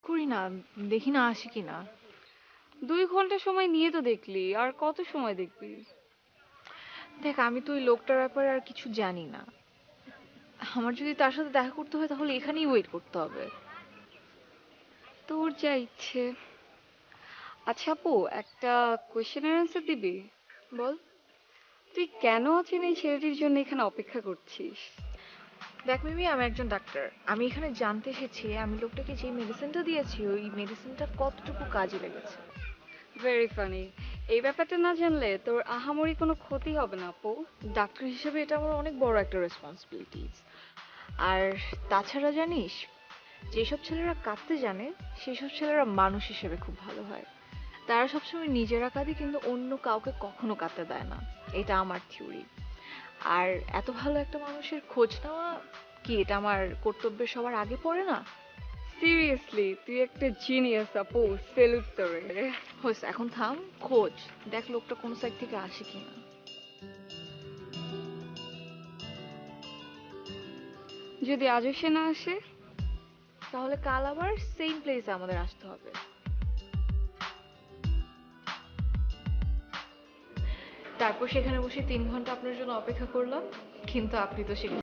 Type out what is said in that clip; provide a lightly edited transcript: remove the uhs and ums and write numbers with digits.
করি না, দেখি না আসে কিনা। 2 ঘন্টা সময় নিয়ে তো দেখলি, আর কত সময় দেখবি? দেখ, আমি তো ওই লোকটার ব্যাপারে আর কিছু জানি না। আমার যদি তার সাথে দেখা করতে হয় তাহলে এখানেই ওয়েট করতে হবে। তোর যা ইচ্ছে। আচ্ছা আপু, একটা কোয়েশ্চেনের অ্যান্সার দিবি? বল। তুই কেন অচেনা এই ছেলেটির জন্য এখানে অপেক্ষা করছিস? দেখ মিমি, আমি একজন ডাক্তার। আমি এখানে জানতে এসেছি আমি লোকটাকে যে মেডিসিনটা দিয়েছি ওই মেডিসিনটা কতটুকু কাজে লেগেছে। Very funny. এই ব্যাপারটা না জানলে তোর আহামরি কোনো ক্ষতি হবে না আপু। ডাক্তার হিসেবে এটা আমার অনেক বড় একটা রেসপন্সিবিলিটিস। আর তাছাড়া জানিস, যেসব ছেলেরা কাঁদতে জানে সেসব ছেলেরা মানুষ হিসেবে খুব ভালো হয়। তারা সবসময় নিজেরা কাঁদে কিন্তু অন্য কাউকে কখনো কাঁদতে দেয় না। এটা আমার থিওরি। আর এত ভালো একটা মানুষের খোঁজ নেওয়া কি এটা আমার কর্তব্যের সবার আগে পড়ে না? সিরিয়াসলি তুই একটা জিনিয়াস আপু, সেলুট তোরে। হোস, এখন থাম। খোঁজ দেখ লোকটা কোন সাইড থেকে আসে কিনা। যদি আজও সে না আসে? তাহলে কাল আবার সেম প্লেসে আমাদের আসতে হবে। তারপর সেখানে বসে 3 ঘন্টা আপনার জন্য অপেক্ষা করলাম, কিন্তু আপনি তো সেখানে